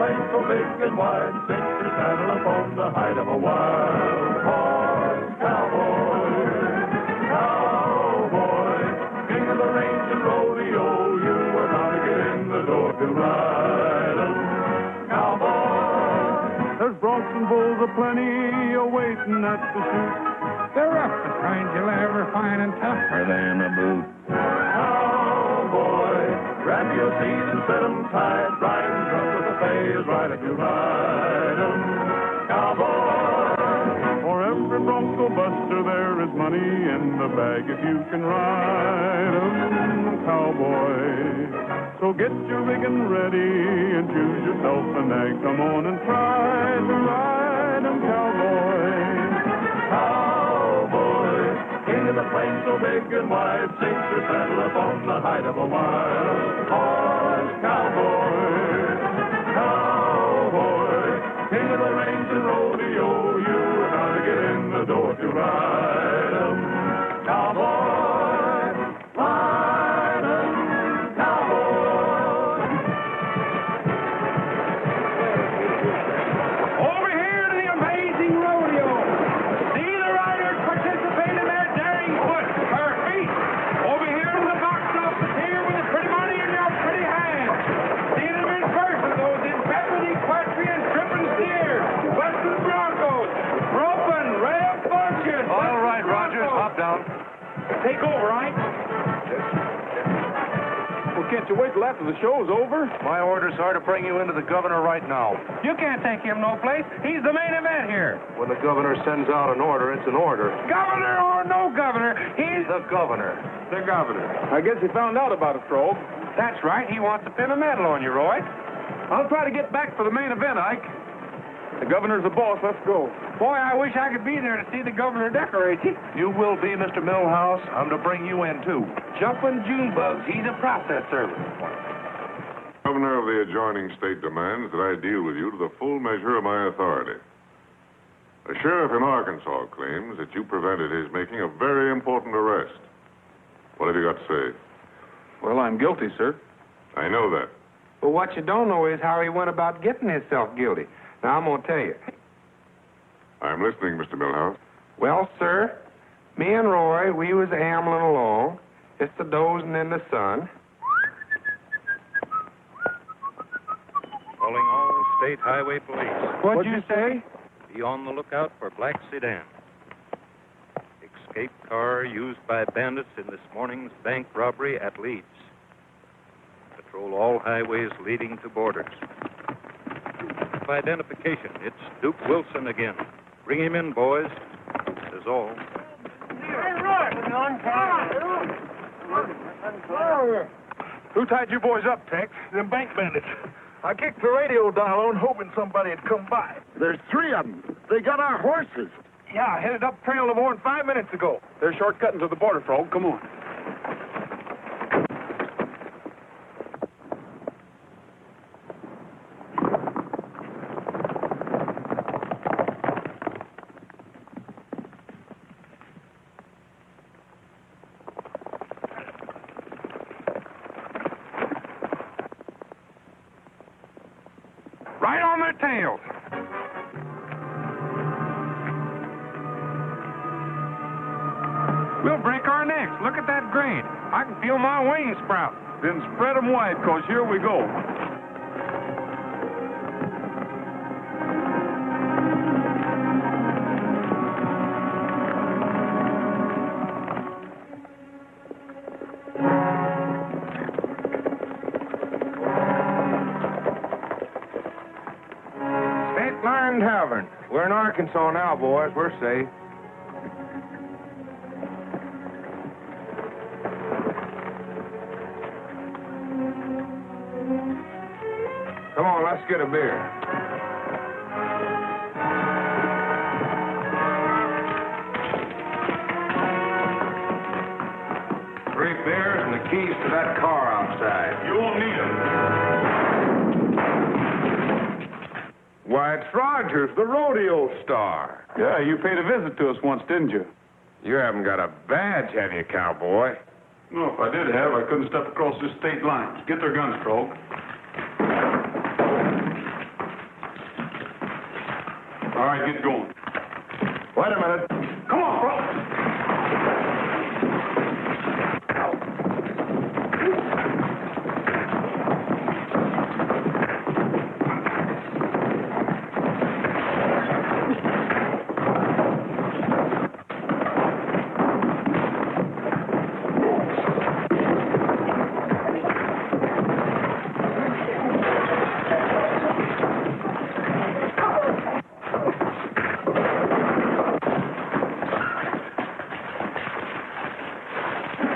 plain so big and wide, sink your saddle upon the hide of a wild horse cowboy. Cowboy, king of the range and rodeo, you were bound to get in the door to ride 'em. Cowboy. There's broncs and bulls aplenty awaiting at the chute. They're rough, the kind you'll ever find, and tougher than a boot. Cowboy, grab your seat and set 'em tight. Riding rough with the pay is right if you ride 'em. Cowboy. For every bronco buster there is money in the bag if you can ride 'em, cowboy. So get your riggin' ready and choose yourself a nag. Come on and try to ride 'em, cowboy. Cowboy, king of the plains so big and wide, sink your saddle upon the hide of a wild horse cowboy. Cowboy, king of the range and rodeo, you are bound to get in the door to ride 'em. Cowboy, ride 'em, cowboy. Over here to the amazing rodeo. See the riders participate in their daring foot, or feet. Over here to the box office here with the pretty money in your pretty hands. See them in person, those intrepid equestrian tripping steers, Western Broncos, roping, rare bunches. All right, Rogers, hop down. Take over, right? Well, can't you wait till after the show's over? My orders are to bring you into the governor right now. You can't take him no place. He's the main event here. When the governor sends out an order, it's an order. Governor or no governor, he's The governor. the governor. I guess he found out about it, Frog. That's right. He wants to pin a medal on you, Roy. I'll try to get back for the main event, Ike. The governor's the boss. Let's go. Boy, I wish I could be there to see the governor decorate you. You will be, Mr. Millhouse. I'm to bring you in, too. Jumping June bugs. He's a process server. Governor of the adjoining state demands that I deal with you to the full measure of my authority. A sheriff in Arkansas claims that you prevented his making a very important arrest. What have you got to say? Well, I'm guilty, sir. I know that. But what you don't know is how he went about getting himself guilty. Now, I'm going to tell you. I'm listening, Mr. Millhouse. Well, sir, me and Roy, we was ambling along, just a dozing in the sun. Calling all state highway police. What'd you say? Be on the lookout for black sedan. Escape car used by bandits in this morning's bank robbery at Leeds. Patrol all highways leading to borders. Identification. It's Duke Wilson again. Bring him in, boys. That is all. Who tied you boys up, Tex? Them bank bandits. I kicked the radio dial on, hoping somebody'd come by. There's three of them. They got our horses. Yeah, I headed up trail no more than 5 minutes ago. They're shortcutting to the border, Frog. Come on. Right on their tails. We'll break our necks. Look at that grain. I can feel my wings sprout. Then spread them wide, 'cause here we go. State Line Tavern. We're in Arkansas now, boys. We're safe. Come on, let's get a beer. Three beers and the keys to that car outside. You won't need them. Why, it's Rogers, the rodeo star. Yeah, you paid a visit to us once, didn't you? You haven't got a badge, have you, cowboy? No, if I did have, I couldn't step across this state line. Get their guns, Frog. right, get going. Wait a minute. Come on, bro.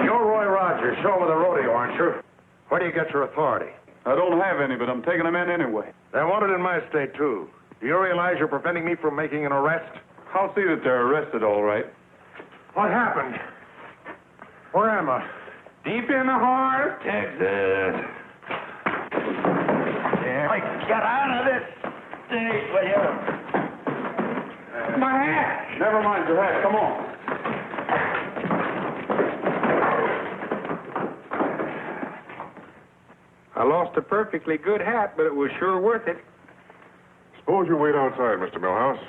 You're Roy Rogers, show with the rodeo, aren't you? Where do you get your authority? I don't have any, but I'm taking them in anyway. They're wanted in my state, too. Do you realize you're preventing me from making an arrest? I'll see that they're arrested, all right. What happened? Where am I? Deep in the heart of Texas. Get out of this state, will you? My hat. Never mind your hat. Come on. I lost a perfectly good hat, but it was sure worth it. Suppose you wait outside, Mr. Millhouse.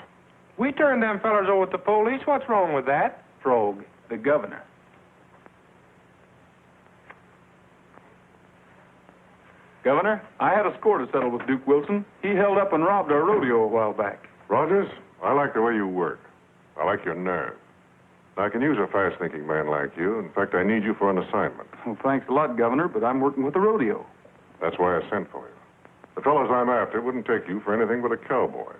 We turned them fellers over to the police. What's wrong with that? Frog, the governor. Governor, I had a score to settle with Duke Wilson. He held up and robbed our rodeo a while back. Rogers, I like the way you work. I like your nerve. I can use a fast-thinking man like you. In fact, I need you for an assignment. Well, thanks a lot, Governor, but I'm working with the rodeo. That's why I sent for you. The fellows I'm after wouldn't take you for anything but a cowboy.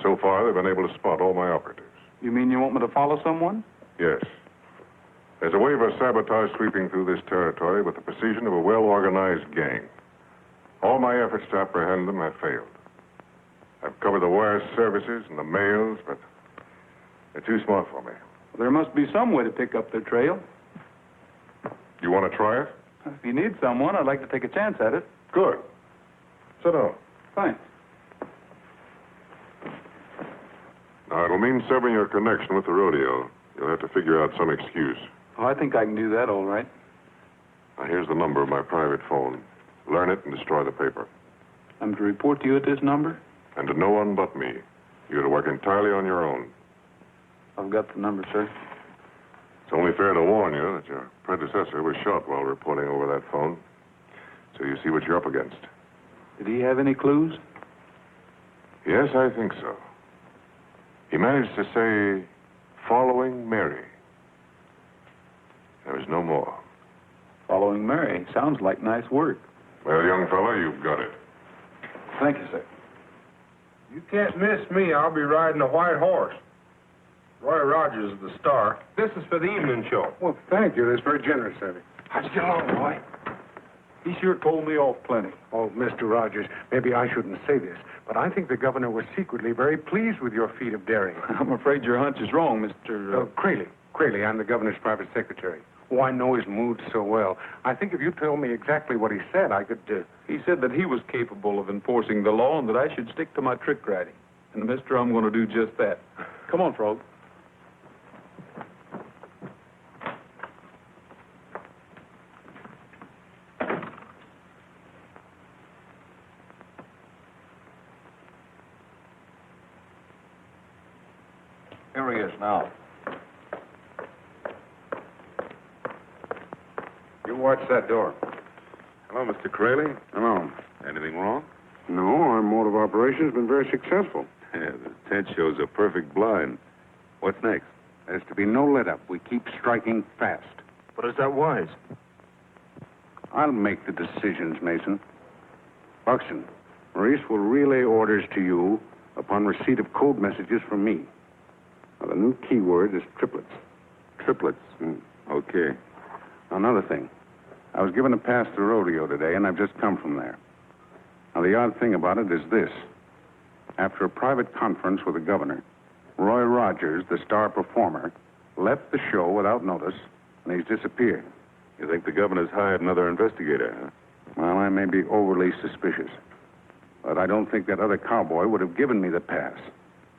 So far, they've been able to spot all my operatives. You mean you want me to follow someone? Yes. There's a wave of sabotage sweeping through this territory with the precision of a well-organized gang. All my efforts to apprehend them have failed. I've covered the wire services and the mails, but they're too smart for me. There must be some way to pick up their trail. You want to try it? If you need someone, I'd like to take a chance at it. Good. Sit down. Thanks. Now, it'll mean severing your connection with the rodeo. You'll have to figure out some excuse. Oh, I think I can do that all right. Now, here's the number of my private phone. Learn it and destroy the paper. I'm to report to you at this number? And to no one but me. You're to work entirely on your own. I've got the number, sir. It's only fair to warn you that your predecessor was shot while reporting over that phone. So you see what you're up against. Did he have any clues? Yes, I think so. He managed to say, following Mary. There was no more. Following Mary. Sounds like nice work. Well, young fellow, you've got it. Thank you, sir. You can't miss me. I'll be riding a white horse. Roy Rogers is the star. This is for the evening show. Well, thank you. That's very generous of you. How'd you get along, Roy? He sure told me off plenty. Oh, Mr. Rogers, maybe I shouldn't say this, but I think the governor was secretly very pleased with your feat of daring. I'm afraid your hunch is wrong, Mr. Crayley, I'm the governor's private secretary. Oh, I know his mood so well. I think if you told me exactly what he said, I could... He said that he was capable of enforcing the law and that I should stick to my trick riding. And, mister, I'm going to do just that. Come on, Frog. Here he is now. You watch that door. Hello, Mr. Crayley. Hello. Anything wrong? No, our mode of operation has been very successful. Yeah, the tent shows a perfect blind. What's next? There's to be no let-up. We keep striking fast. But is that wise? I'll make the decisions, Mason. Buxton, Maurice will relay orders to you upon receipt of code messages from me. Now, the new keyword is triplets. Triplets. Okay. Another thing. I was given a pass to rodeo today, and I've just come from there. Now, the odd thing about it is this. After a private conference with the governor, Roy Rogers, the star performer, left the show without notice, and he's disappeared. You think the governor's hired another investigator, huh? Well, I may be overly suspicious, but I don't think that other cowboy would have given me the pass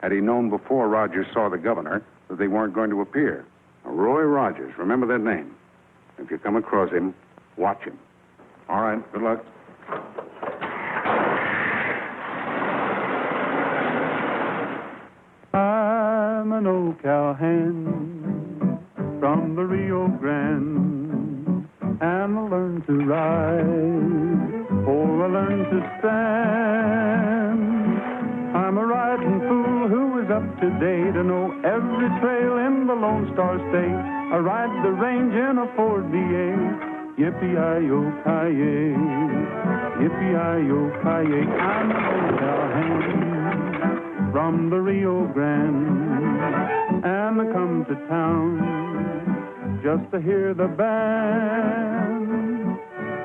had he known before Rogers saw the governor that they weren't going to appear. Now, Roy Rogers, remember that name. If you come across him, watch him. All right, good luck. hand from the Rio Grande, and I learned to ride, oh, I learned to stand. I'm a riding fool who is up to date. I know every trail in the Lone Star State. I ride the range in a Ford V8. Yippee-yi-yo-ki-yay, yippee-yi-yo-ki-yay. I'm an old cowhand from the Rio Grande, and I come to town just to hear the band.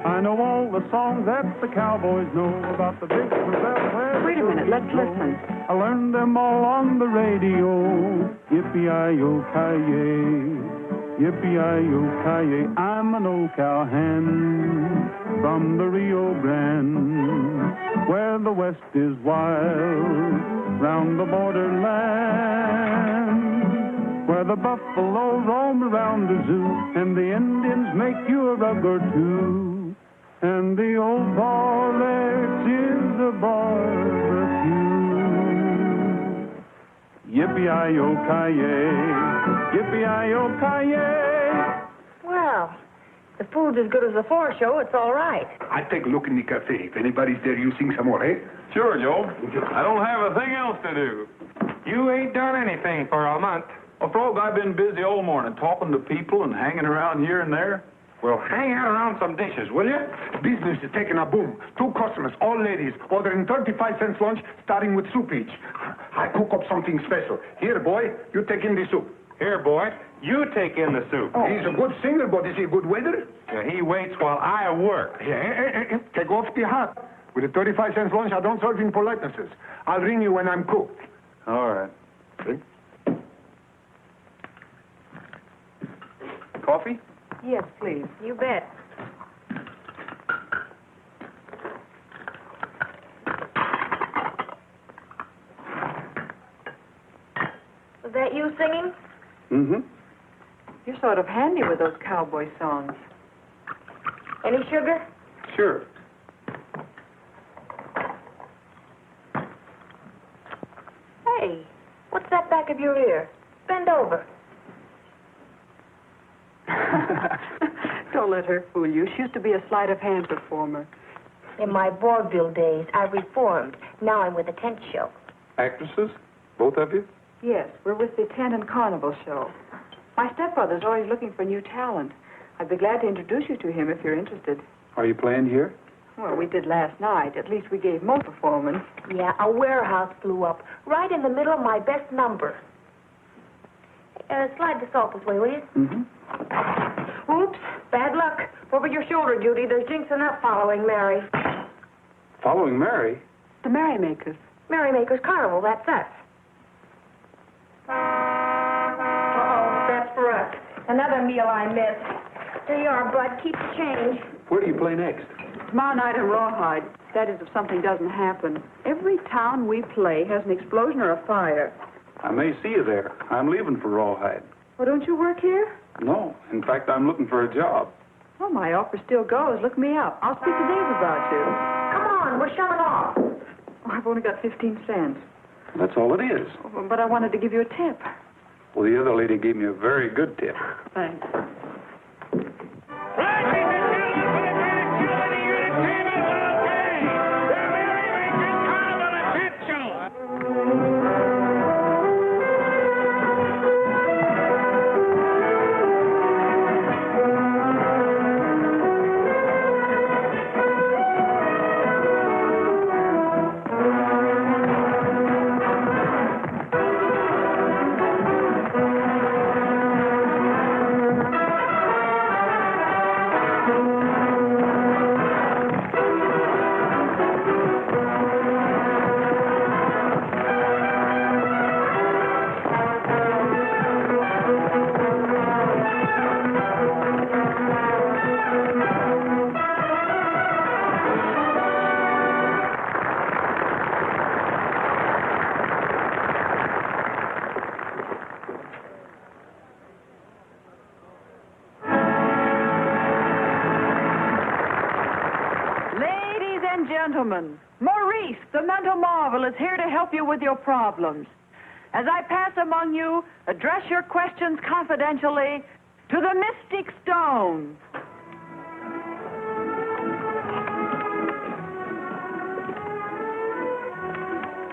I know all the songs that the cowboys know about the big Brazil. Wait a minute, let's listen. I learned them all on the radio. Yippee-yi-yo-ki-yay, yippee-yi-yo-ki-yay. I'm an old cowhand from the Rio Grande, where the west is wild, round the borderland, where the buffalo roam around the zoo, and the Indians make you a rug or two, and the old Barlex is a barbecue. Yippee-yi-yo-ki-yay, yippee-yi-yo-ki-yay. Well, the food's as good as the floor show. It's all right. I take a look in the cafe. If anybody's there, you sing some more, eh? Sure, Joe. I don't have a thing else to do. You ain't done anything for a month. Well, Frog, I've been busy all morning talking to people and hanging around here and there. Well, hang out around some dishes, will you? Business is taking a boom. 2 customers, all ladies, ordering 35 cents lunch, starting with soup each. I cook up something special. Here, boy, you take in the soup. Here, boy, you take in the soup. Oh. He's a good singer, but is he a good waiter? Yeah, he waits while I work. Yeah, take off the hat. With the 35 cents lunch, I don't serve in politenesses. I'll ring you when I'm cooked. All right. See? Coffee? Yes, please. You bet. Was that you singing? Mm-hmm. You're sort of handy with those cowboy songs. Any sugar? Sure. Hey, what's that back of your ear? Bend over. Don't let her fool you. She used to be a sleight of hand performer. In my vaudeville days, I reformed. Now I'm with a tent show. Actresses? Both of you? Yes, we're with the Tent and Carnival show. My stepbrother's always looking for new talent. I'd be glad to introduce you to him if you're interested. Are you playing here? Well, we did last night. At least we gave Mo performance. Yeah, a warehouse blew up right in the middle of my best number. Slide the salt this way, will you? Mm-hmm. Oops, bad luck. Over your shoulder, Judy. There's jinxing up following Mary. Following Mary? The Merrymakers. Merrymakers Carnival, that's us. Uh-oh, that's for us. Another meal I missed. There you are, Bud. Keep the change. Where do you play next? Tomorrow night in Rawhide. That is, if something doesn't happen. Every town we play has an explosion or a fire. I may see you there. I'm leaving for Rawhide. Well, don't you work here? No. In fact, I'm looking for a job. Well, my offer still goes. Look me up. I'll speak to Dave about you. Come on, we're shoving off. Oh, I've only got 15 cents. That's all it is. Oh, but I wanted to give you a tip. Well, the other lady gave me a very good tip. Thanks. Gentlemen, Maurice, the mental marvel, is here to help you with your problems. As I pass among you, address your questions confidentially to the Mystic Stone.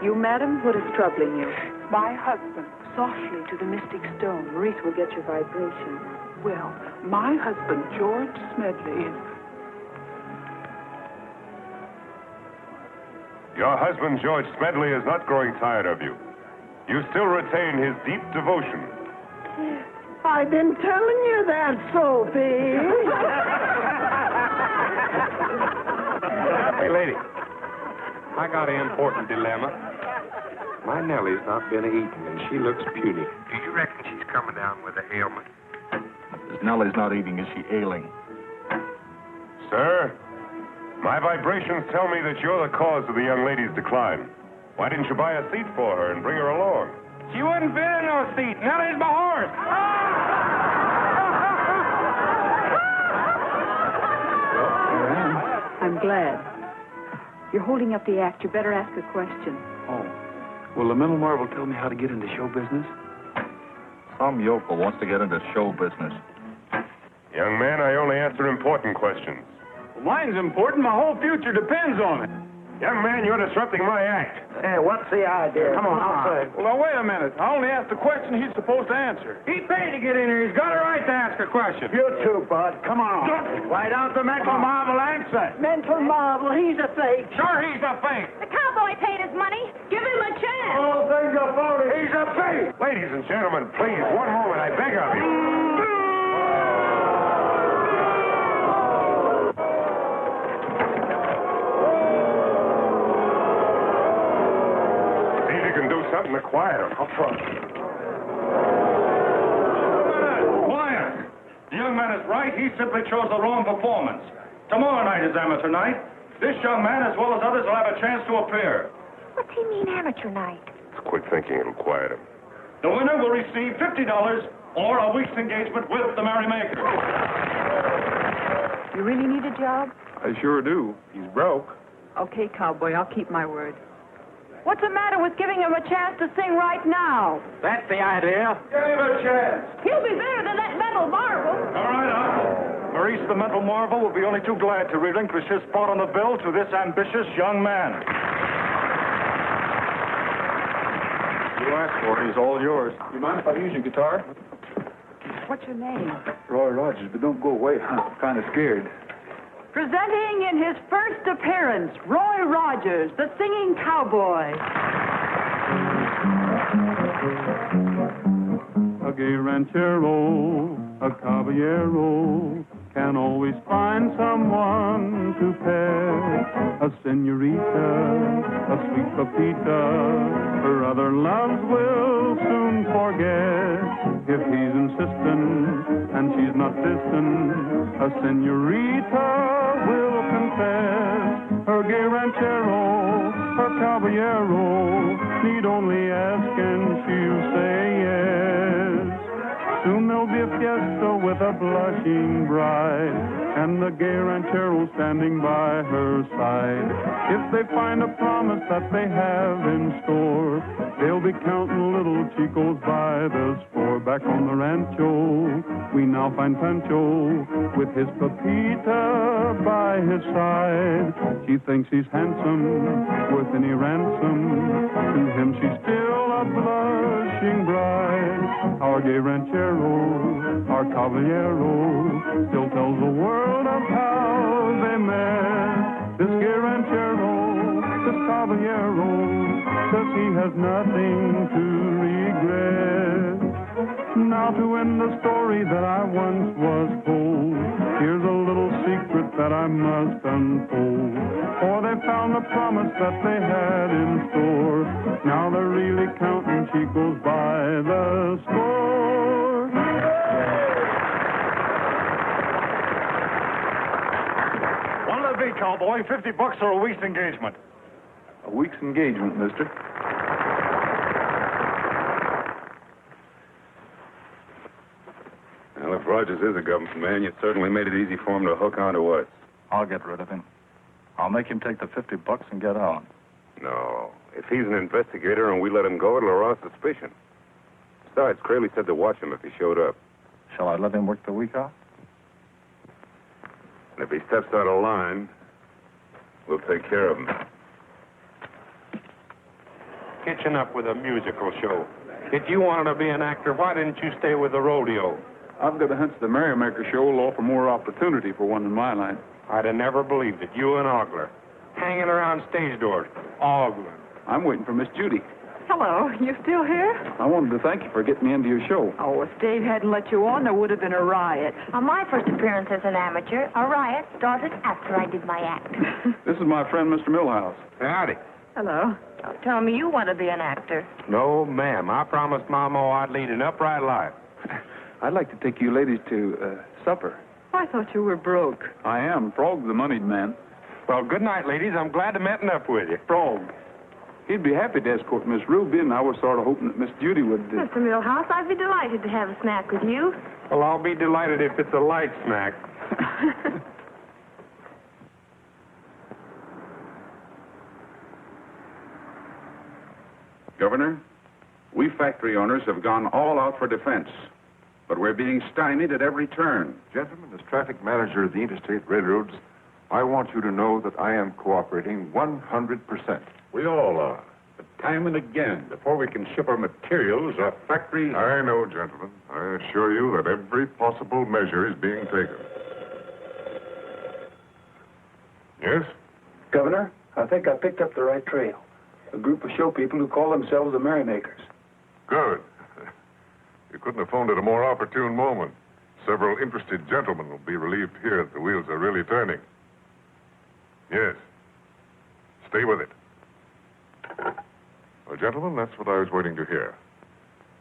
You, madam, what is troubling you? My husband. Softly to the Mystic Stone. Maurice will get your vibration. Well, my husband, George Smedley, is... Your husband, George Smedley, is not growing tired of you. You still retain his deep devotion. I've been telling you that, Sophie. Hey, lady. I got an important dilemma. My Nellie's not been eating, and she looks puny. Do you reckon she's coming down with a ailment? If Nellie's not eating, is she ailing? Sir, my vibrations tell me that you're the cause of the young lady's decline. Why didn't you buy a seat for her and bring her along? She wouldn't fit in no seat. Nellie's my horse. I'm glad. You're holding up the act. You better ask a question. Oh. Will the mental marvel tell me how to get into show business? Some yokel wants to get into show business. Young man, I only answer important questions. Well, mine's important. My whole future depends on it. Young man, you're disrupting my act. Hey, what's the idea? Come on, outside. Well, now, wait a minute. I only asked the question he's supposed to answer. He paid to get in here. He's got a right to ask a question. You too, Bud. Come on. Why don't the mental marvel answer? Mental marvel, he's a fake. Sure, he's a fake. The cowboy paid his money. Give him a chance. Oh, things are phony. He's a fake. Ladies and gentlemen, please, one moment, I beg of you. Something to quiet him. I'll try. Quiet. The young man is right. He simply chose the wrong performance. Tomorrow night is amateur night. This young man, as well as others, will have a chance to appear. What's he mean, amateur night? Quit thinking, it'll quiet him. The winner will receive $50 or a week's engagement with the merrymaker. You really need a job? I sure do. He's broke. Okay, cowboy, I'll keep my word. What's the matter with giving him a chance to sing right now? That's the idea. Give him a chance. He'll be better than that mental marvel. All right, Maurice, the mental marvel, will be only too glad to relinquish his spot on the bill to this ambitious young man. You asked for it. He's all yours. You mind if I use your guitar? What's your name? Roy Rogers, but don't go away. I'm kind of scared. Presenting in his first appearance, Roy Rogers, the singing cowboy. A gay ranchero, a caballero, can always find someone to pair. A senorita, a sweet pepita, her other loves will soon forget. If he's insistent and she's not distant, a senorita will confess. Her gay ranchero, her caballero, need only ask and she'll say yes. Soon there'll be a fiesta with a blushing bride, and the gay ranchero standing by her side. If they find a promise that they have in store, they'll be counting little chicos by the score. Back on the rancho, we now find Pancho with his Pepita by his side. She thinks he's handsome, worth any ransom. To him she's still a blushing bride. Our gay ranchero, our caballero, still tells the world of how they met. This gay ranchero, this caballero, says he has nothing to regret. Now to end the story that I once was told, here's a little secret that I must unfold. For they found the promise that they had in store. Now they're really counting chicos by the score. What'll it be, cowboy? $50 or a week's engagement? A week's engagement, mister. Well, if Rogers is a government man, you certainly made it easy for him to hook onto us. I'll get rid of him. I'll make him take the $50 and get on. No. If he's an investigator and we let him go, it'll arouse suspicion. Besides, Crayley said to watch him if he showed up. Shall I let him work the week off? And if he steps out of line, we'll take care of him. Catching up with a musical show. If you wanted to be an actor, why didn't you stay with the rodeo? I've got a hunch the Merrymaker Show will offer more opportunity for one in my line. I'd have never believed it. You and Ogler. Hanging around stage doors. Ogler. I'm waiting for Miss Judy. Hello, you still here? I wanted to thank you for getting me into your show. Oh, if Dave hadn't let you on, there would have been a riot. On my first appearance as an amateur, a riot started after I did my act. This is my friend, Mr. Millhouse. Howdy. Hello. Don't tell me you want to be an actor. No, ma'am. I promised Mama I'd lead an upright life. I'd like to take you ladies to supper. I thought you were broke. I am. Frog's the moneyed man. Well, good night, ladies. I'm glad to meeting up with you. Frog. He'd be happy to escort Miss Ruby, and I was sort of hoping that Miss Judy would... Mr. Millhouse, I'd be delighted to have a snack with you. Well, I'll be delighted if it's a light snack. Governor, we factory owners have gone all out for defense, but we're being stymied at every turn. Gentlemen, as traffic manager of the Interstate Railroads, I want you to know that I am cooperating 100%. We all are. But time and again, before we can ship our materials, our factories... I know, gentlemen. I assure you that every possible measure is being taken. Yes? Governor, I think I picked up the right trail. A group of show people who call themselves the Merrymakers. Good. You couldn't have phoned at a more opportune moment. Several interested gentlemen will be relieved here that the wheels are really turning. Yes. Stay with it. Well, gentlemen, that's what I was waiting to hear.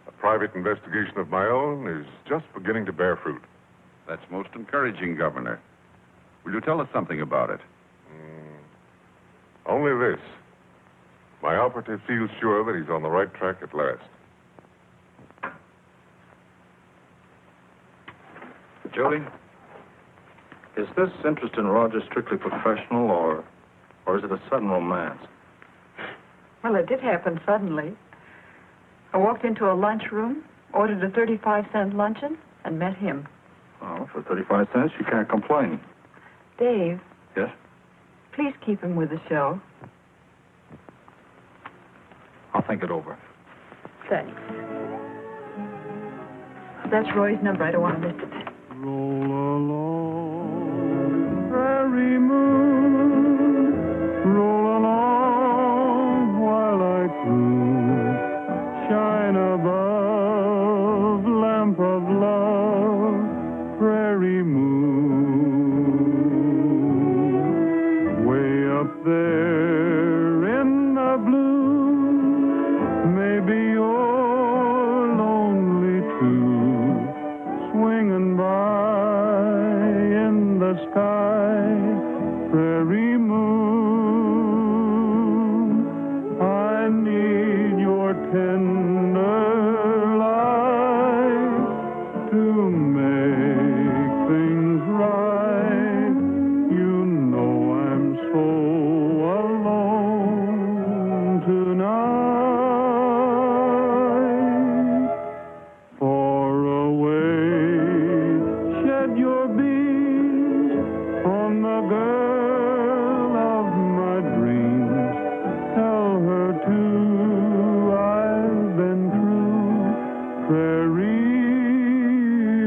A private investigation of my own is just beginning to bear fruit. That's most encouraging, Governor. Will you tell us something about it? Only this. My operative feels sure that he's on the right track at last. Jody, is this interest in Roger strictly professional, or is it a sudden romance? Well, it did happen suddenly. I walked into a lunchroom, ordered a 35-cent luncheon, and met him. Oh, for 35 cents, you can't complain. Dave. Yes? Please keep him with the show. I'll think it over. Thanks. That's Roy's number. I don't want to miss it. Roll along, prairie moon, roll along while I cruise, shine above, lamp of love, prairie moon, way up there in the blue, maybe you're lonely too, swinging by in the sky, prairie moon. I need your tender light to make things right. You know I'm so alone tonight. Far away, shed your beams on the girl of my dreams. Tell her too I've been through, prairie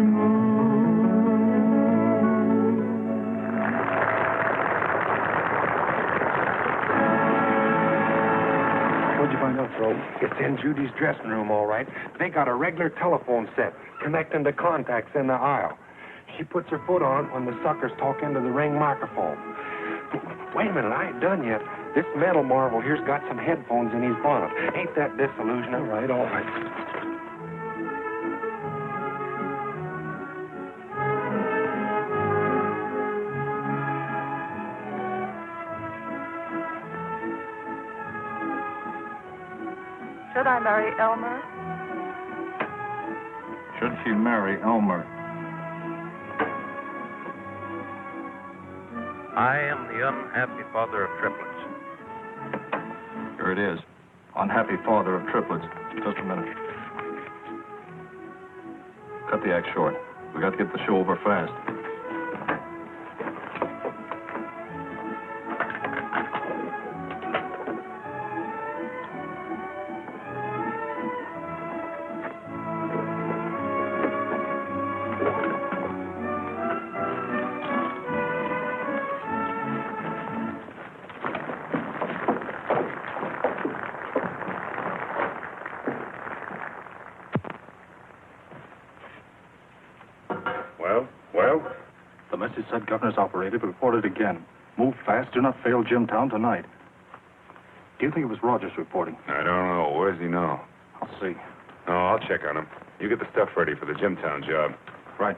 moon. What'd you find out, Fro? It's in Judy's dressing room, all right. They got a regular telephone set connecting to contacts in the aisle. She puts her foot on when the suckers talk into the ring microphone. Wait a minute, I ain't done yet. This metal marvel here's got some headphones in his bonnet. Ain't that disillusioning? All right, all right. Should I marry Elmer? Should she marry Elmer? I am the unhappy father of triplets. Here it is. Unhappy father of triplets. Just a minute. Cut the act short. We got to get the show over fast. Well? The message said governor's operated, but reported again. Move fast, do not fail Jimtown tonight. Do you think it was Rogers reporting? I don't know. Where does he know? I'll see. No, I'll check on him. You get the stuff ready for the Jimtown job. Right.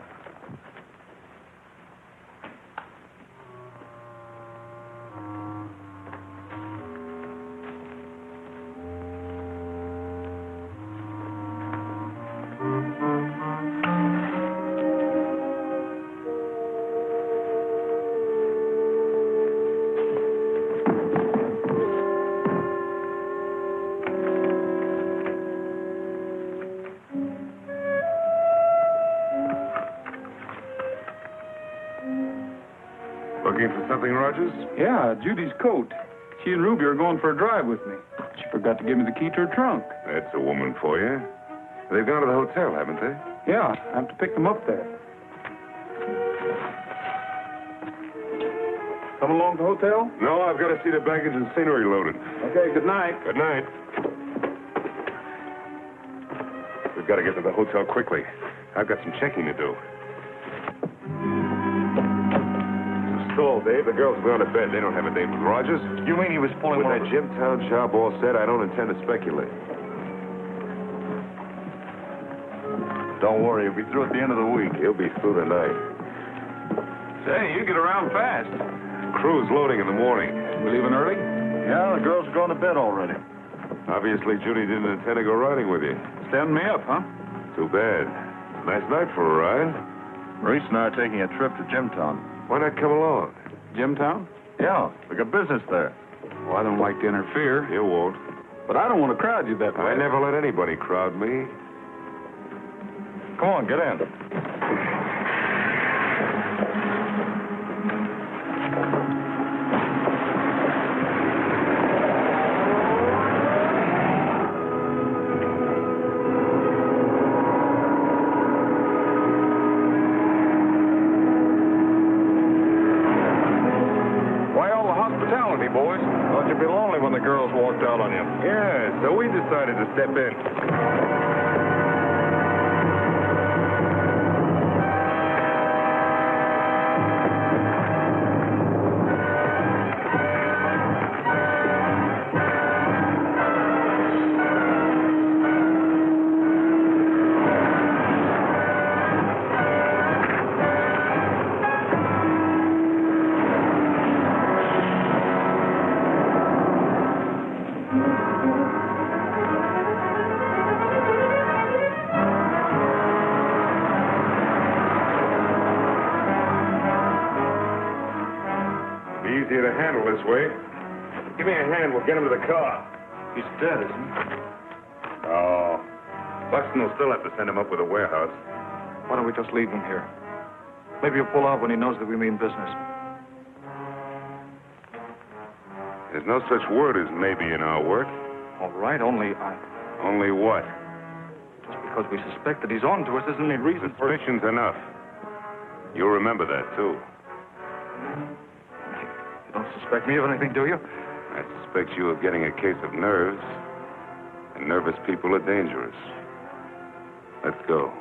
Looking for something, Rogers? Yeah, Judy's coat. She and Ruby are going for a drive with me. She forgot to give me the key to her trunk. That's a woman for you. They've gone to the hotel, haven't they? Yeah, I have to pick them up there. Come along to the hotel? No, I've got to see the baggage and scenery loaded. Okay, good night. Good night. We've got to get to the hotel quickly. I've got some checking to do. Stall, Dave. The girls have gone to bed. They don't have a date with Rogers. You mean he was pulling With that Jimtown job all set, I don't intend to speculate. Don't worry, he'll be through at the end of the week. He'll be through tonight. Say, you get around fast. Crew's loading in the morning. We leaving early? Yeah, the girls are going to bed already. Obviously, Judy didn't intend to go riding with you. Stand me up, huh? Too bad. Nice night for a ride. Reese and I are taking a trip to Jimtown. Why not come along? Jimtown? Yeah, we got business there. Well, I don't like to interfere. You won't. But I don't want to crowd you that way. I never let anybody crowd me. Come on, get in. Boys, thought you'd be lonely when the girls walked out on you. Yeah, so we decided to step in. Easier to handle this way. Give me a hand, we'll get him to the car. He's dead, isn't he? Oh. Buxton will still have to send him up with a warehouse. Why don't we just leave him here? Maybe he'll pull out when he knows that we mean business. There's no such word as maybe in our work. All right, only Only what? just because we suspect that he's on to us isn't any reason for... Suspicion's enough. You'll remember that, too. You don't suspect me of anything, do you? I suspect you of getting a case of nerves. And nervous people are dangerous. Let's go.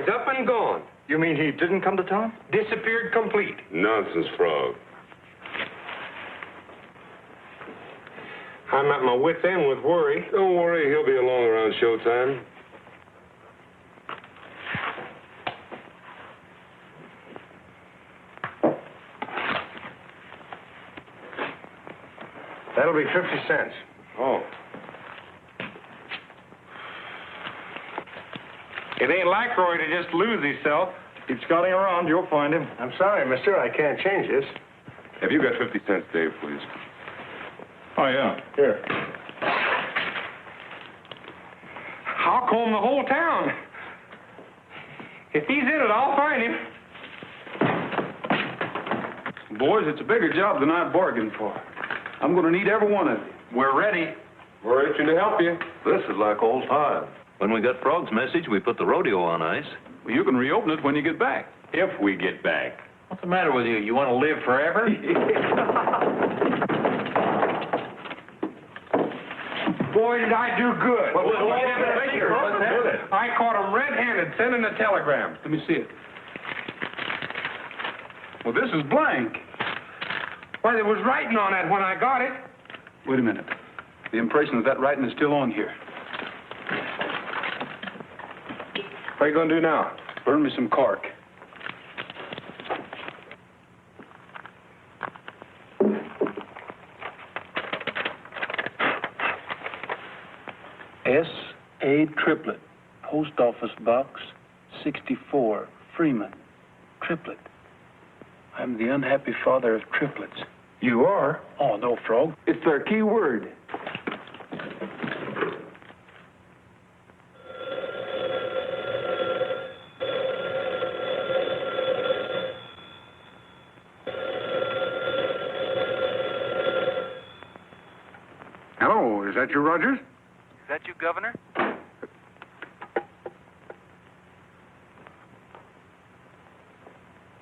he's up and gone. You mean he didn't come to town? Disappeared complete. Nonsense, Frog. I'm at my wit's end with worry. Don't worry, he'll be along around showtime. That'll be 50 cents. Oh. It ain't like Roy to just lose himself. Keep scouting around, you'll find him. I'm sorry, mister, I can't change this. Have you got 50 cents, Dave, please? Oh, yeah. Here. I'll comb the whole town. If he's in it, I'll find him. Boys, it's a bigger job than I bargained for. I'm going to need every one of you. We're ready. We're itching to help you. This is like old times. When we got Frog's message, we put the rodeo on ice. Well, you can reopen it when you get back. If we get back. What's the matter with you? You want to live forever? Boy, did I do good. Well, I caught him red-handed sending a telegram. Let me see it. Well, this is blank. Why, there was writing on it when I got it. Wait a minute. The impression of that writing is still on here. What are you going to do now? Burn me some cork. S.A. Triplet, Post Office Box 64, Freeman. Triplet. I'm the unhappy father of triplets. You are? Oh, no, Frog. It's their key word. Hello, is that you, Rogers? Is that you, Governor?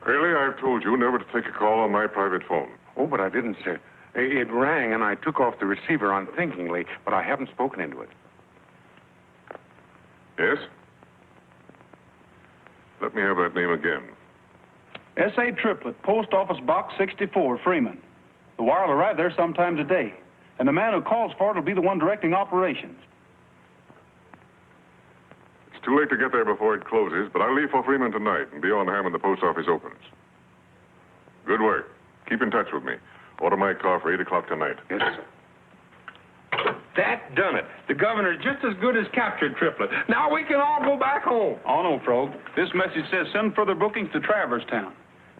Haley, I've told you never to take a call on my private phone. Oh, but I didn't, sir. It rang, and I took off the receiver unthinkingly, but I haven't spoken into it. Yes? Let me have that name again. S.A. Triplet, Post Office Box 64, Freeman. The wire will arrive there sometime today, and the man who calls for it will be the one directing operations. It's too late to get there before it closes, but I'll leave for Freeman tonight and be on hand when the post office opens. Good work. Keep in touch with me. Order my car for 8 o'clock tonight. Yes, sir. That done it. The governor's just as good as captured Triplet. Now we can all go back home. Oh, no, Frog. This message says send further bookings to Traverse Town.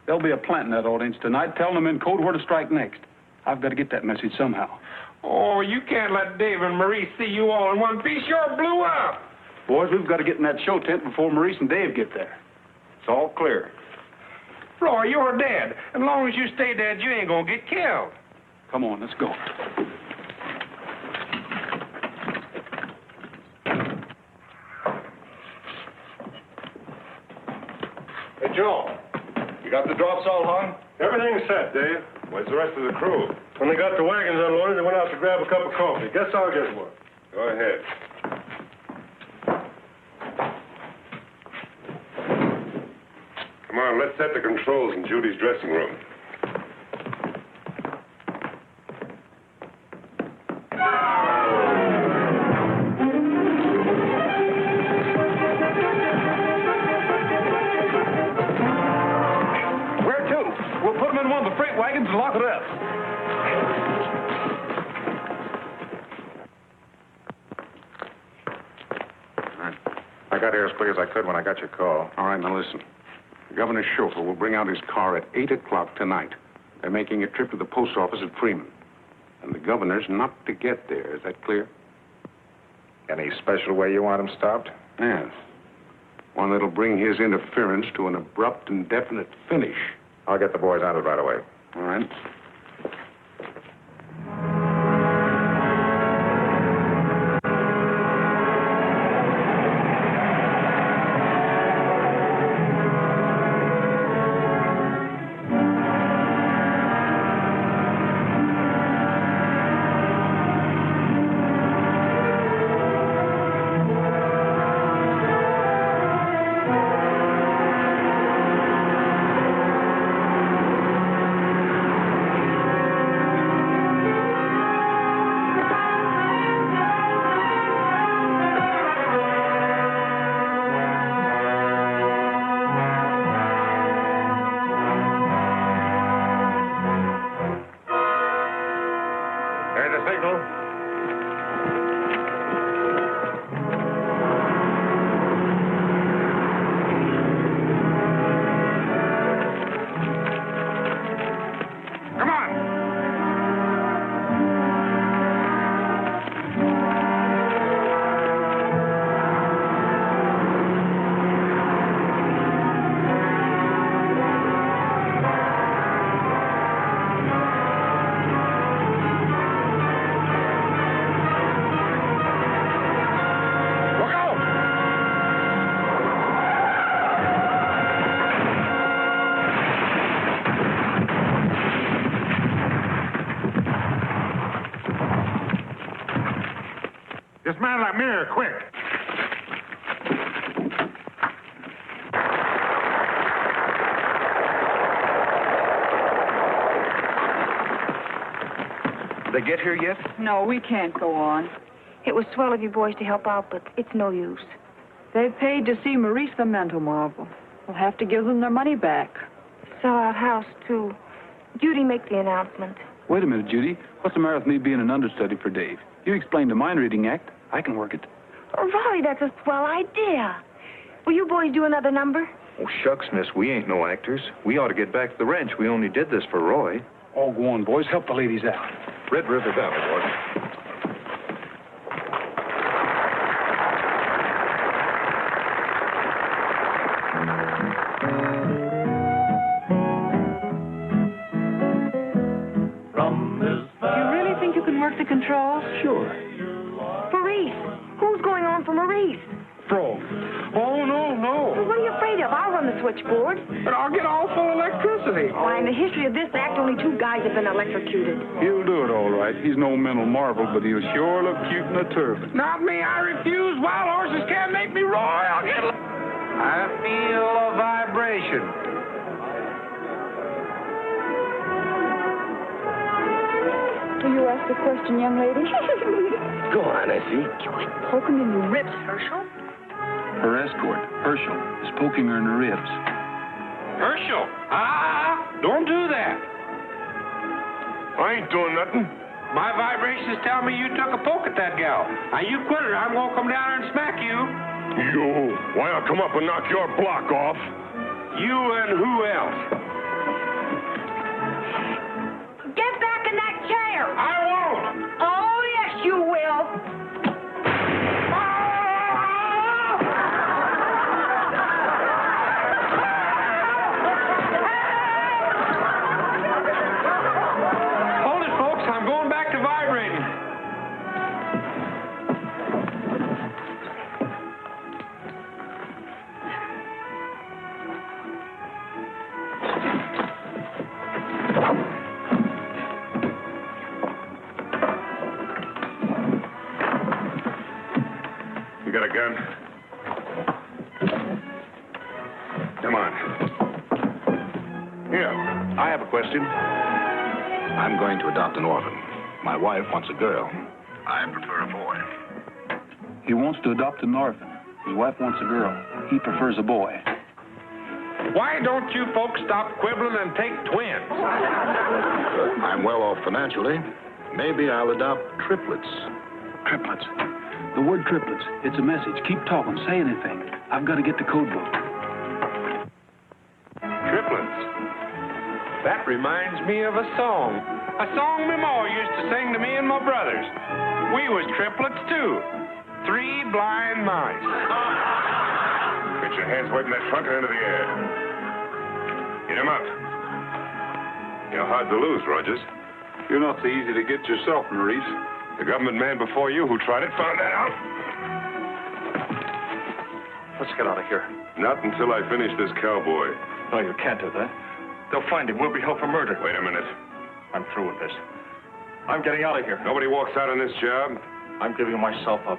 There'll be a plant in that audience tonight telling them in code where to strike next. I've got to get that message somehow. Oh, you can't let Dave and Marie see you all in one piece. You're blew up. Boys, we've got to get in that show tent before Maurice and Dave get there. It's all clear. Roy, you're dead. As long as you stay dead, you ain't gonna get killed. Come on, let's go. Hey, Joe. You got the drops all hung? Everything's set, Dave. Where's the rest of the crew? When they got the wagons unloaded, they went out to grab a cup of coffee. Guess I'll get one. Go ahead. Come on, let's set the controls in Judy's dressing room. Where to? We'll put them in one of the freight wagons and lock it up. I got here as quick as I could when I got your call. All right, now listen. The governor's chauffeur will bring out his car at 8 o'clock tonight. They're making a trip to the post office at Freeman. And the governor's not to get there. Is that clear? Any special way you want him stopped? Yes. One that'll bring his interference to an abrupt and definite finish. I'll get the boys on it right away. All right. signal. Come on. Dismantle that mirror, quick. They get here yet? No, we can't go on. It was swell of you boys to help out, but it's no use. They paid to see Maurice the mental marvel. We'll have to give them their money back. Sell out house, too. Judy, make the announcement. Wait a minute, Judy. What's the matter with me being an understudy for Dave? You explained the mind-reading act. I can work it. Oh, Roy, that's a swell idea. Will you boys do another number? Oh, shucks, miss. We ain't no actors. We ought to get back to the ranch. We only did this for Roy. Oh, go on, boys. Help the ladies out. Red River Valley, boys. The controls? Sure. Maurice. Who's going on for Maurice? Frog. Oh, no. Well, what are you afraid of? I'll run the switchboard. But I'll get all full electricity. Why, in the history of this act, only 2 guys have been electrocuted. He'll do it all right. He's no mental marvel, but he'll sure look cute in a turban. Not me. I refuse. Wild horses can't make me roar. I'll get... I feel a vibration. Will you ask a question, young lady? Go on, Essie. Poke him in the ribs, Herschel. Her escort, Herschel, is poking her in the ribs. Herschel. Don't do that. I ain't doing nothing. My vibrations tell me you took a poke at that gal. Now, you quit her. I'm going to come down there and smack you. You. Why, I'll come up and knock your block off. You and who else? Get back in that chair! I won't! Oh, yes, you will. Hold it, folks. I'm going back to vibrating. You got a gun? Come on. Here. I have a question. I'm going to adopt an orphan. My wife wants a girl. I prefer a boy. He wants to adopt an orphan. His wife wants a girl. He prefers a boy. Why don't you folks stop quibbling and take twins? I'm well off financially. Maybe I'll adopt triplets. Triplets. The word triplets. It's a message. Keep talking. Say anything. I've got to get the code book. Triplets. That reminds me of a song. A song my ma used to sing to me and my brothers. We was triplets, too. 3 blind mice. Get your hands waving that trunk into the air. Get him up. You're hard to lose, Rogers. You're not so easy to get yourself, Maurice. The government man before you who tried it found that out. Let's get out of here. Not until I finish this cowboy. No, you can't do that. They'll find him. We'll be held for murder. Wait a minute. I'm through with this. I'm getting out of here. Nobody walks out on this job. I'm giving myself up.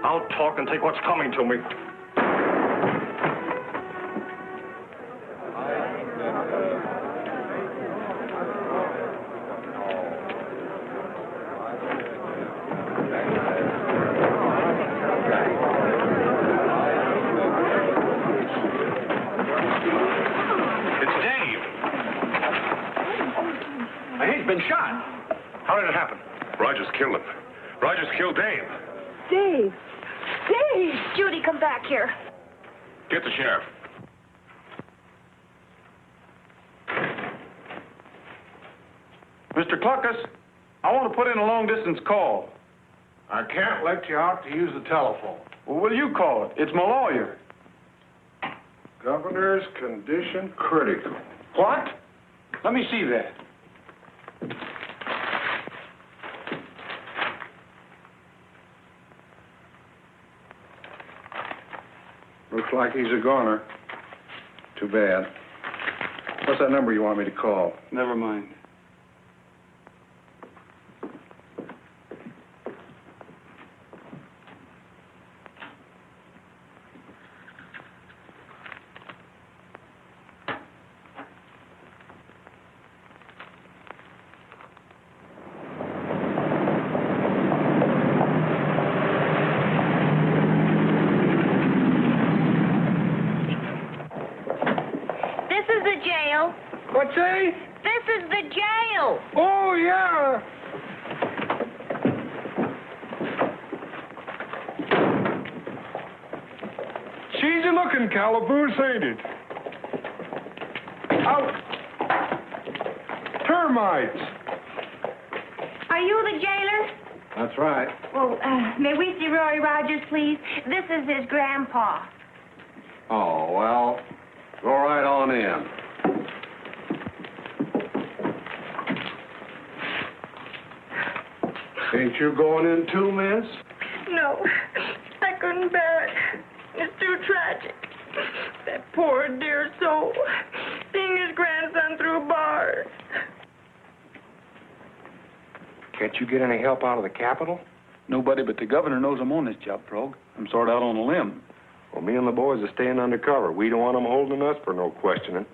I'll talk and take what's coming to me. He's been shot. How did it happen? Rogers killed him. Rogers killed Dave. Dave! Dave! Judy, come back here. Get the sheriff. Mr. Cluckus, I want to put in a long-distance call. I can't let you out to use the telephone. Well, will you call it? It's my lawyer. Governor's condition critical. What? Let me see that. Looks like he's a goner. Too bad. What's that number you want me to call? Never mind. What's that? This is the jail. Oh, yeah. She's looking, Calaboose, ain't it? Out. Termites. Are you the jailer? That's right. Well, may we see Roy Rogers, please? This is his grandpa. Oh, well, go right on in. Ain't you going in too, miss? No, I couldn't bear it. It's too tragic. That poor dear soul, seeing his grandson through bars. Can't you get any help out of the Capitol? Nobody but the governor knows I'm on this job, Frog. I'm sort of out on a limb. Well, me and the boys are staying undercover. We don't want them holding us for no questioning.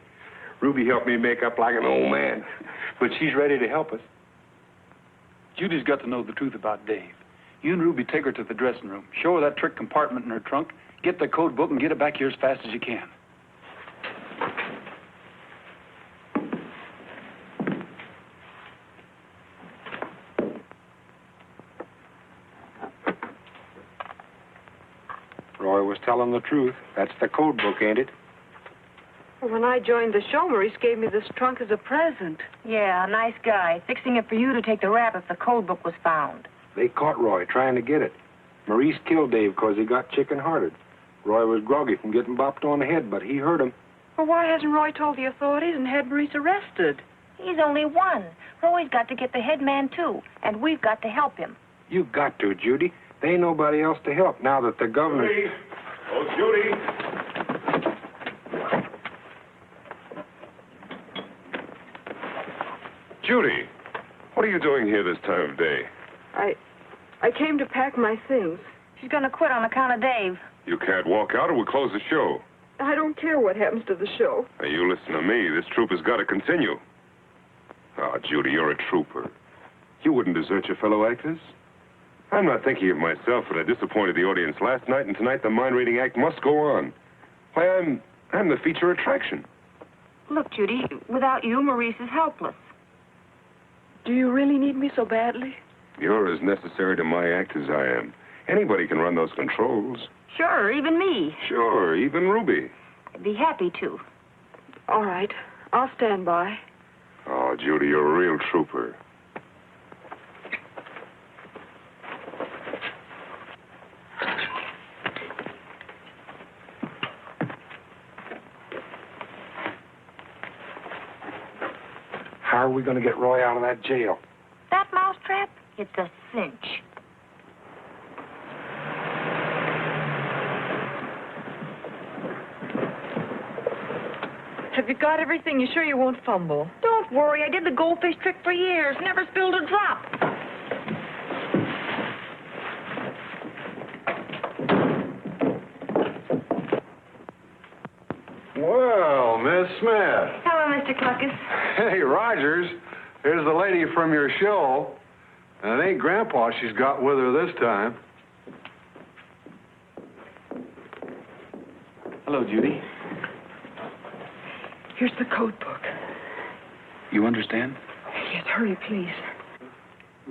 Ruby helped me make up like an old man, but she's ready to help us. Judy's got to know the truth about Dave. You and Ruby take her to the dressing room. Show her that trick compartment in her trunk. Get the code book and get it back here as fast as you can. Roy was telling the truth. That's the code book, ain't it? When I joined the show, Maurice gave me this trunk as a present. Yeah, nice guy. Fixing it for you to take the rap if the code book was found. They caught Roy trying to get it. Maurice killed Dave because he got chicken-hearted. Roy was groggy from getting bopped on the head, but he hurt him. Well, why hasn't Roy told the authorities and had Maurice arrested? He's only one. Roy's got to get the head man, too, and we've got to help him. You've got to, Judy. There ain't nobody else to help now that the governor... Judy! Oh, Judy! Judy, what are you doing here this time of day? I came to pack my things. She's going to quit on account of Dave. You can't walk out or we'll close the show. I don't care what happens to the show. Now, you listen to me. This troop has got to continue. Ah, Judy, you're a trooper. You wouldn't desert your fellow actors. I'm not thinking of myself, but I disappointed the audience last night, and tonight the mind-reading act must go on. Why, I'm the feature attraction. Look, Judy, without you, Maurice is helpless. Do you really need me so badly? You're as necessary to my act as I am. Anybody can run those controls. Sure, even me. Sure, even Ruby. I'd be happy to. All right. I'll stand by. Oh, Judy, you're a real trooper. How are we going to get Roy out of that jail? That mousetrap? It's a cinch. Have you got everything? You sure you won't fumble? Don't worry. I did the goldfish trick for years. Never spilled a drop. Well, Miss Smith. Hello, Mr. Cluckus. Hey, Rogers. Here's the lady from your show. And it ain't Grandpa she's got with her this time. Hello, Judy. Here's the code book. You understand? Yes, hurry, please.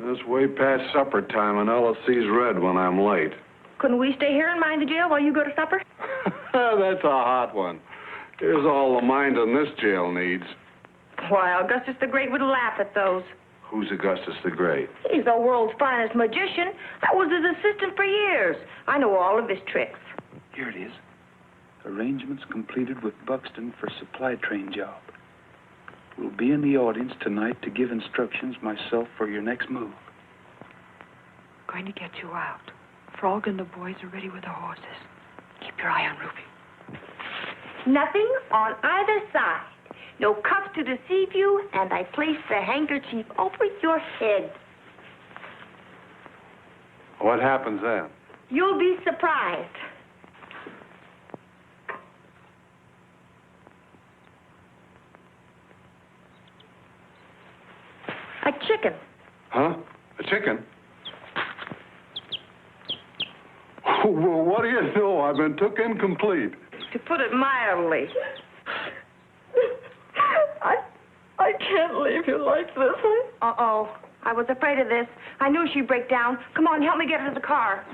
It's way past supper time, and LSC's red when I'm late. Couldn't we stay here and mind the jail while you go to supper? That's a hot one. Here's all the minding this jail needs. Why, Augustus the Great would laugh at those. Who's Augustus the Great? He's the world's finest magician. I was his assistant for years. I know all of his tricks. Here it is. Arrangements completed with Buxton for supply train job. We'll be in the audience tonight to give instructions myself for your next move. Going to get you out. Frog and the boys are ready with the horses. Keep your eye on Ruby. Nothing on either side. No cuffs to deceive you, and I place the handkerchief over your head. What happens then? You'll be surprised. A chicken. Huh? A chicken? Well, what do you know? I've been took incomplete. To put it mildly. I can't leave you like this. Uh-oh. I was afraid of this. I knew she'd break down. Come on, help me get her to the car.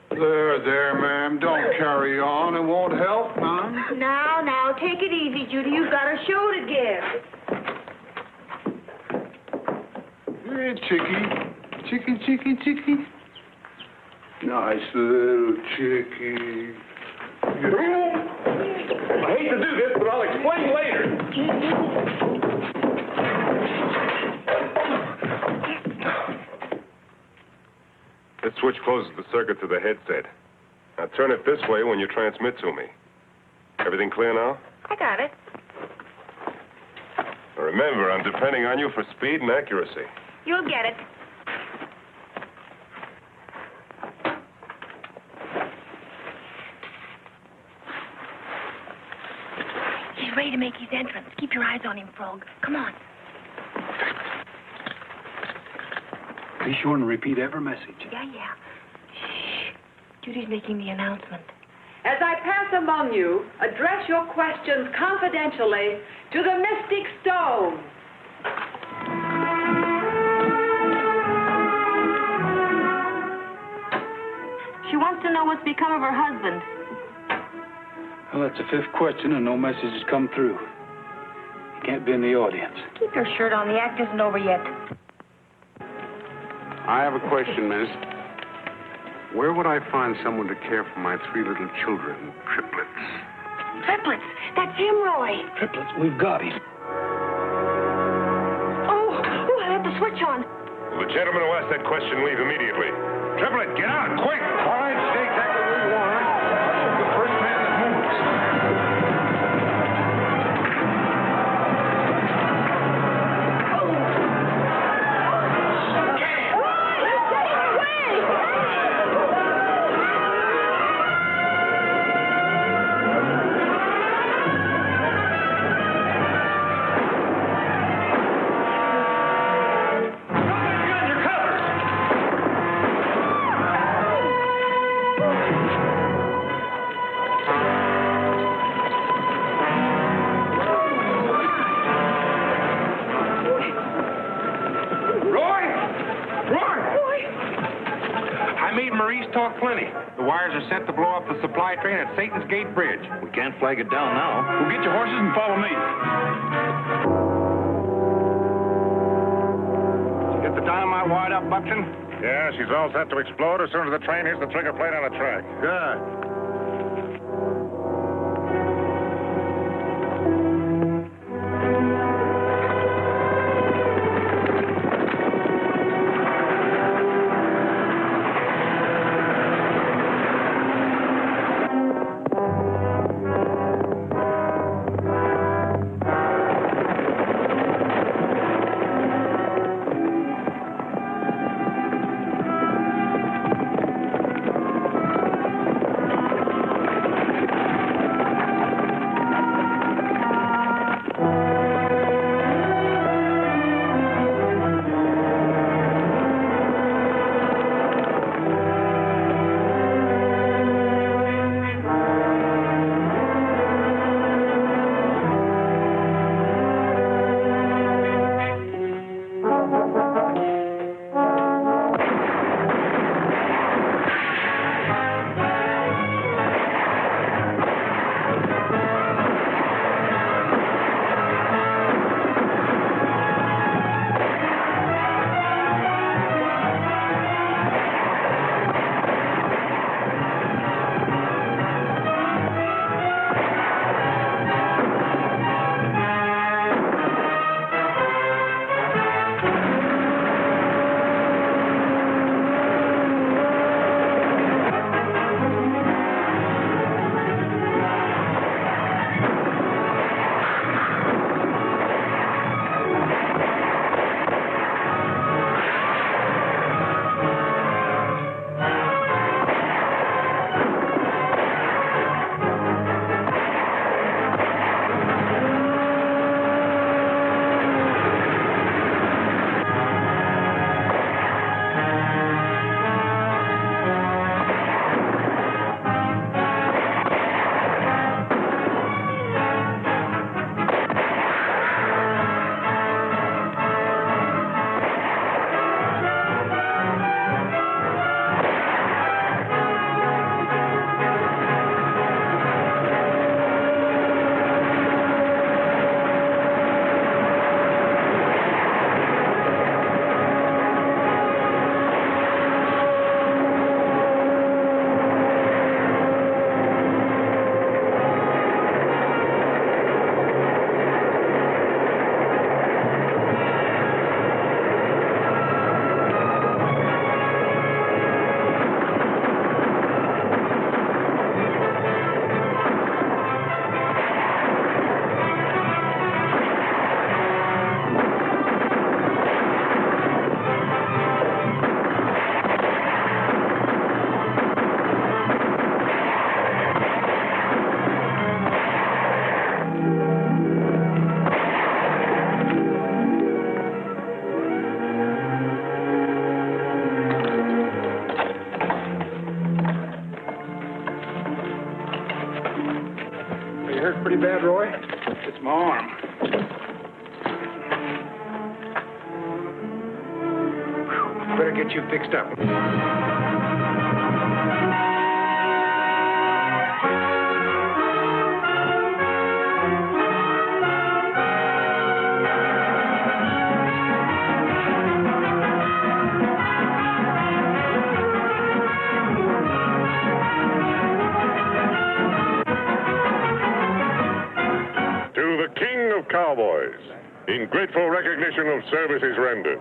There, ma'am. Don't carry on. It won't help, huh? Now, take it easy, Judy. You've got a show to give. Hey, Chicky. Nice little Chicky. I hate to do this, but I'll explain later. This switch closes the circuit to the headset. Now turn it this way when you transmit to me. Everything clear now? I got it. Now remember, I'm depending on you for speed and accuracy. You'll get it. He's ready to make his entrance. Keep your eyes on him, Frog. Come on. Be sure and repeat every message. Yeah. Shh. Judy's making the announcement. As I pass among you, address your questions confidentially to the Mystic Stone. She wants to know what's become of her husband. Well, that's the fifth question, and no message has come through. You can't be in the audience. Keep your shirt on. The act isn't over yet. I have a question, miss. Where would I find someone to care for my 3 little children, triplets? Triplets. That's him, Roy. Triplets, we've got him. Oh, I left the switch on. Will the gentleman who asked that question leave immediately? Triplet, get out, quick! All right, stay exactly where you are. The first man that moves. Talk plenty. The wires are set to blow up the supply train at Satan's Gate Bridge. We can't flag it down now. Well, get your horses and follow me. Get the dynamite wired up, Buxton? Yeah, she's all set to explode as soon as the train hits the trigger plate on the track. Good. It's my arm. Better get you fixed up. To the King of Cowboys, in grateful recognition of services rendered,